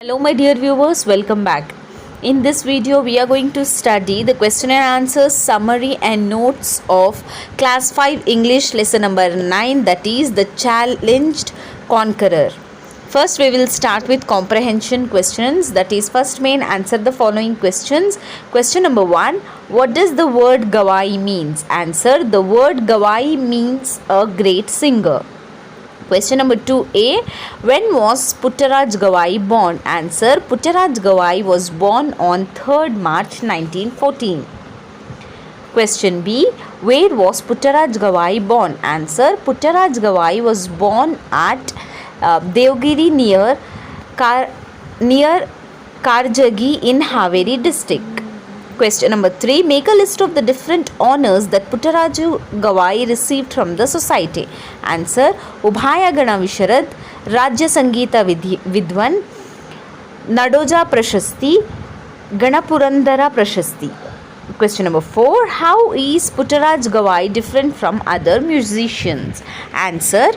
Hello my dear viewers, welcome back. In this video we are going to study the question and answers summary and notes of class 5 English lesson number 9, that is the challenged conqueror. First we will start with comprehension questions, that is first main answer the following questions. Question number 1, what does the word Gawai means? Answer, the word Gawai means a great singer. Question number 2a, when was Puttaraj Gawai born? Answer, Puttaraj Gawai was born on 3rd March 1914. Question b, where was Puttaraj Gawai born? Answer, Puttaraj Gawai was born at Devgiri near Karjagi in Haveri district. Question number 3, make a list of the different honors that Puttaraju Gawai received from the society. Answer, Ubhaya Gana Visharad, Rajya Sangeeta Vidwan, Nadoja Prashasti, Ganapurandara Prashasti. Question number 4, how is Puttaraj Gawai different from other musicians? Answer,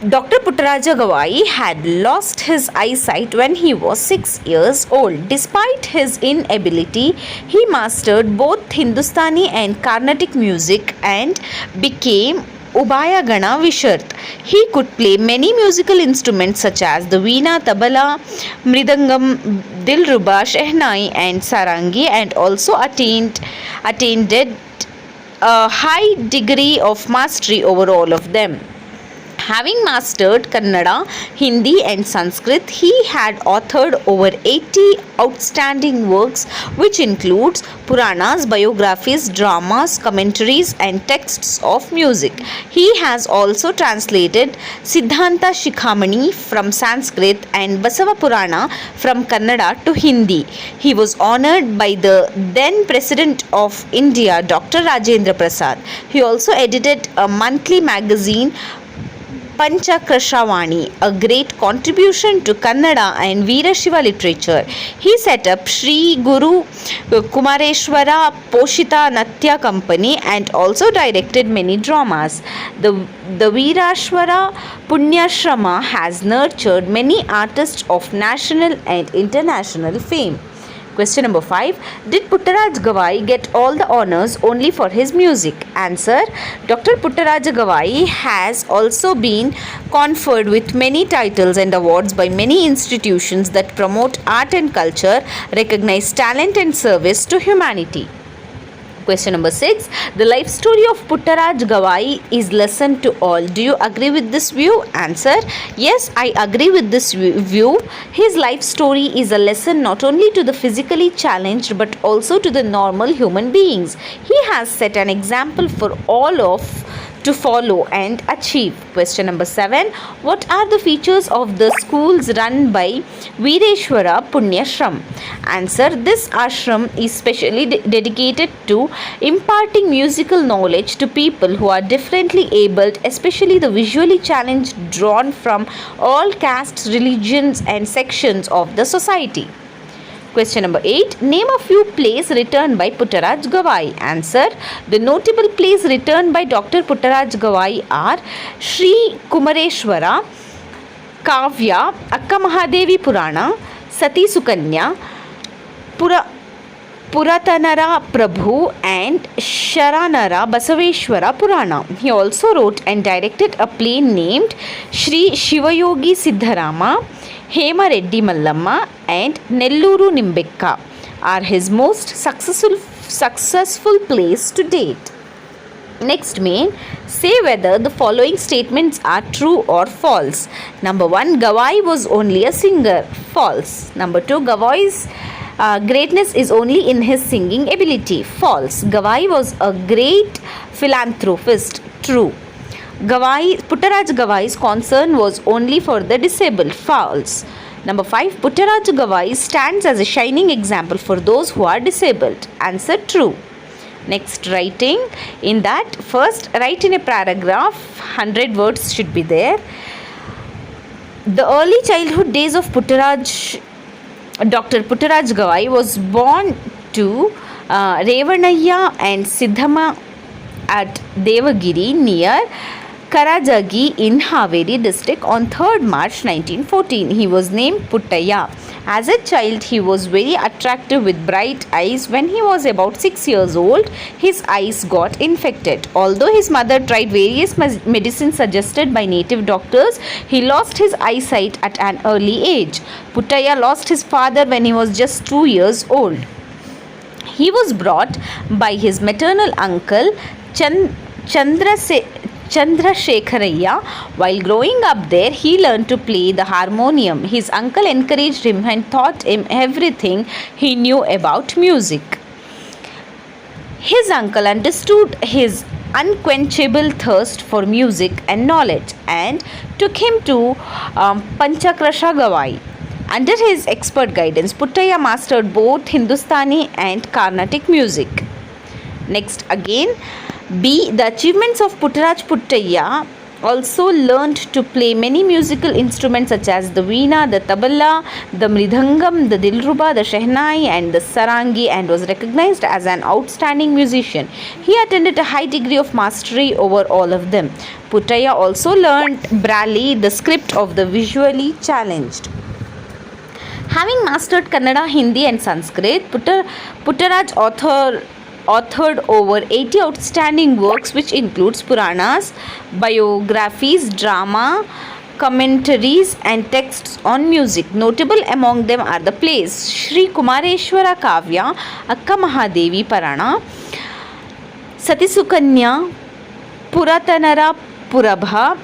Dr. Puttaraja Gawai had lost his eyesight when he was 6 years old. Despite his inability, he mastered both Hindustani and Carnatic music and became Ubhaya Gana Vishart. He could play many musical instruments such as the veena, tabla, mridangam, dilruba, shehnai and sarangi, and also attained a high degree of mastery over all of them. Having mastered Kannada, Hindi and Sanskrit, he had authored over 80 outstanding works, which includes Puranas, biographies, dramas, commentaries and texts of music. He has also translated Siddhanta Shikhamani from Sanskrit and Basava Purana from Kannada to Hindi. He was honored by the then President of India, Dr. Rajendra Prasad. He also edited a monthly magazine, Panchakrashawani, a great contribution to Kannada and Veerashiva literature. He set up Sri Guru Kumareshwara Poshita Natya Company and also directed many dramas. The Veerashwara Punyashrama has nurtured many artists of national and international fame. Question number 5, did Puttaraj Gawai get all the honors only for his music? Answer, Dr. Puttaraj Gawai has also been conferred with many titles and awards by many institutions that promote art and culture, recognize talent and service to humanity. Question number 6, the life story of Puttaraj Gawai is lesson to all. Do you agree with this view? Answer, yes, I agree with this view. His life story is a lesson not only to the physically challenged but also to the normal human beings. He has set an example for all to follow and achieve. Question number 7, what are the features of the schools run by Veereshwara Punyashram? Answer, this ashram is specially dedicated to imparting musical knowledge to people who are differently abled, especially the visually challenged, drawn from all castes, religions and sections of the society. Question number 8, name a few plays written by Puttaraj Gawai. Answer, the notable plays written by Dr. Puttaraj Gawai are Sri Kumareshwara, Kavya, Akka Mahadevi Purana, Sati Sukanya, Puratanara Prabhu and Sharanara Basaveshwara Purana. He also wrote and directed a play named Sri Shivayogi Siddharama, Hema Reddy Mallamma and Nelluru Nimbekka are his most successful plays to date. Next main, say whether the following statements are true or false. Number 1, Gawai was only a singer. False. Number 2, Gawai's greatness is only in his singing ability. False. Gawai was a great philanthropist. True. Puttaraj Gawai's concern was only for the disabled. False. Number 5, Puttaraj Gawai stands as a shining example for those who are disabled. Answer, true. Next, writing. In that, first write in a paragraph, 100 words should be there. The early childhood days of Dr. Puttaraj Gawai was born to Revanayya and Siddhama at Devagiri near Karajagi in Haveri district on 3rd March 1914. He was named Puttaya. As a child, he was very attractive with bright eyes. When he was about 6 years old, his eyes got infected. Although his mother tried various medicines suggested by native doctors, he lost his eyesight at an early age. Puttaya lost his father when he was just 2 years old. He was brought by his maternal uncle Chandrasekharaya. While growing up there, he learned to play the harmonium. His uncle encouraged him and taught him everything he knew about music. His uncle understood his unquenchable thirst for music and knowledge and took him to Panchakrasha Gawai. Under his expert guidance, Puttaya mastered both Hindustani and Carnatic music. Next again, B. The achievements of Puttaraj Puttaya also learned to play many musical instruments such as the veena, the tabla, the mridangam, the dilruba, the shehnai and the sarangi, and was recognized as an outstanding musician. He attained a high degree of mastery over all of them. Puttaya also learned Brahli, the script of the visually challenged. Having mastered Kannada, Hindi and Sanskrit, Puttaraj authored over 80 outstanding works, which includes Puranas, biographies, drama, commentaries and texts on music. Notable among them are the plays Shri Kumareshwara Kavya, Akka Mahadevi Parana, Sati Sukanya, Puratanara Purabha,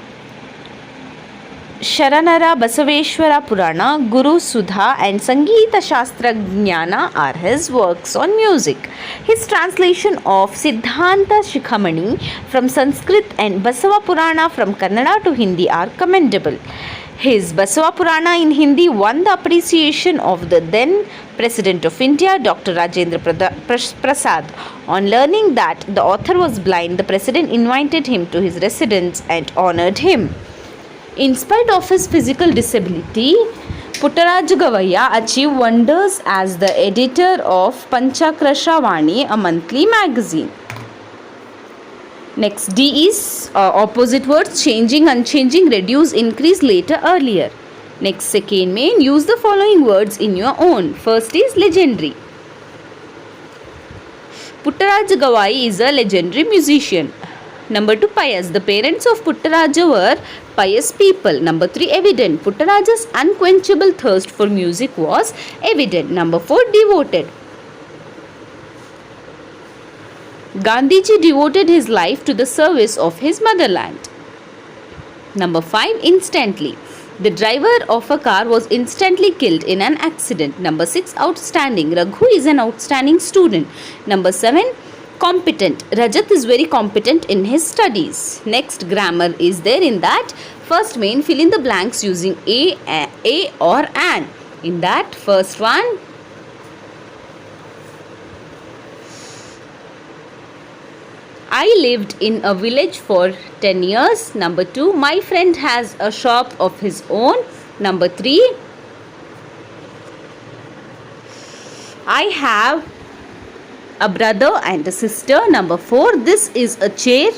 Sharanara Basaveshwara Purana, Guru Sudha and Sangeeta Shastra Jnana are his works on music. His translation of Siddhanta Shikhamani from Sanskrit and Basava Purana from Kannada to Hindi are commendable. His Basava Purana in Hindi won the appreciation of the then President of India, Dr. Rajendra Prasad. On learning that the author was blind, the President invited him to his residence and honored him. In spite of his physical disability, Puttaraj Gavaya achieved wonders as the editor of Panchakrasha Vani, a monthly magazine. Next, D is opposite words: changing, unchanging, reduce, increase, later, earlier. Next, second main, use the following words in your own. First is legendary. Puttaraj Gavai is a legendary musician. Number 2, pious. The parents of Puttaraja were pious people. Number 3, evident. Puttaraja's unquenchable thirst for music was evident. Number 4, devoted. Gandhiji devoted his life to the service of his motherland. Number 5, instantly. The driver of a car was instantly killed in an accident. Number 6, outstanding. Raghu is an outstanding student. Number 7, competent. Rajat is very competent in his studies. Next, grammar is there in that. First main, fill in the blanks using a or an. In that, first one, I lived in a village for 10 years. Number 2, my friend has a shop of his own. Number 3, I have a brother and a sister. Number 4, this is a chair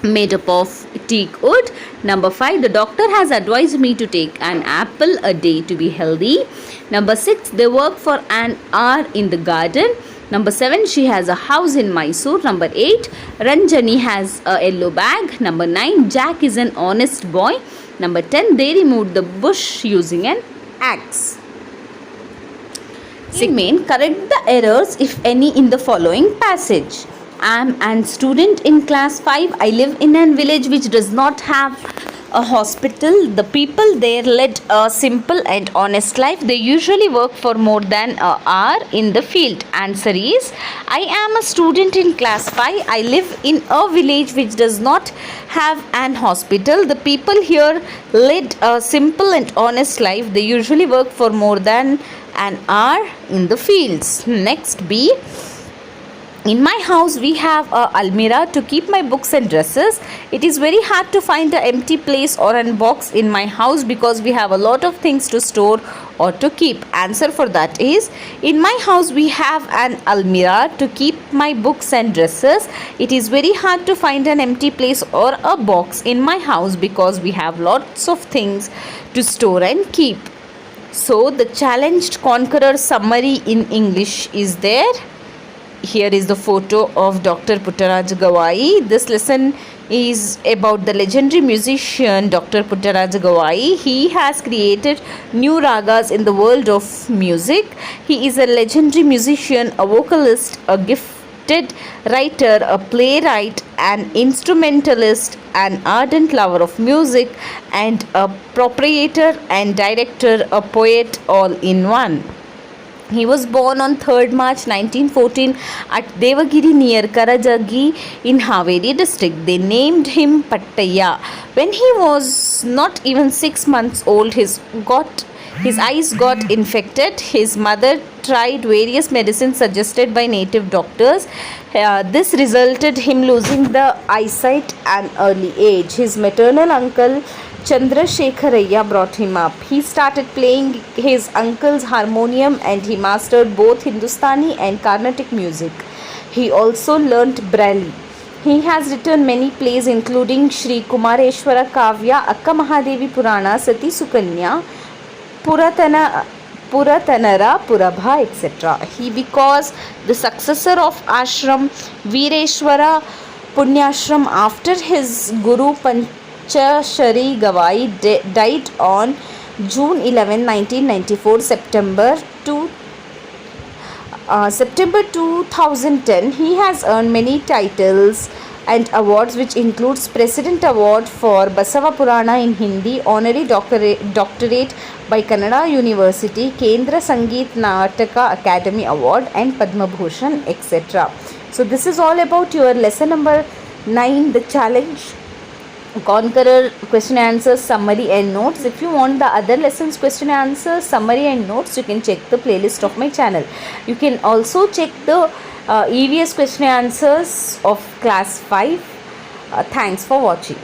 made up of teak wood. Number 5, the doctor has advised me to take an apple a day to be healthy. Number 6, they work for an hour in the garden. Number 7, she has a house in Mysore. Number 8, Ranjani has a yellow bag. Number 9, Jack is an honest boy. Number 10, they removed the bush using an axe. Main, correct the errors if any in the following passage. I am an student in class 5. I live in a village which does not have a hospital. The people there led a simple and honest life. They usually work for more than an hour in the field. Answer is, I am a student in class 5. I live in a village which does not have an hospital. The people here led a simple and honest life. They usually work for more than an hour in the fields. Next, B. In my house we have a almirah to keep my books and dresses. It is very hard to find an empty place or a box in my house because we have a lot of things to store or to keep. Answer for that is, in my house we have an almirah to keep my books and dresses. It is very hard to find an empty place or a box in my house because we have lots of things to store and keep. So the challenged conqueror summary in English is there. Here is the photo of Dr. Puttaraj Gawai. This lesson is about the legendary musician Dr. Puttaraj Gawai. He has created new ragas in the world of music. He is a legendary musician, a vocalist, a gifted writer, a playwright, an instrumentalist, an ardent lover of music, and a proprietor and director, a poet, all in one. He was born on 3rd March 1914 at Devagiri near Karajagi in Haveri district. They named him Pattaya. When he was not even 6 months old, his eyes got infected. His mother tried various medicines suggested by native doctors. This resulted him losing the eyesight at an early age. His maternal uncle Chandrasekharaya brought him up. He started playing his uncle's harmonium and he mastered both Hindustani and Carnatic music. He also learnt Braille. He has written many plays including Shri Kumareshwara Kavya, Akka Mahadevi Purana, Sati Sukanya, Puratanara Purabha, etc. He because the successor of Ashram Vireshwara Punyashram after his Guru Panchashari Gawai died on June 11, 1994. September 2010, he has earned many titles and awards, which includes President Award for Basava Purana in Hindi, Honorary Doctorate by Kannada University, Kendra Sangeet Nataka Academy Award, and Padma Bhushan, etc. So this is all about your lesson number 9, the challenge conqueror question answers, summary and notes. If you want the other lessons question answers, summary and notes, you can check the playlist of my channel. You can also check the EVS question answers of class 5. Thanks for watching.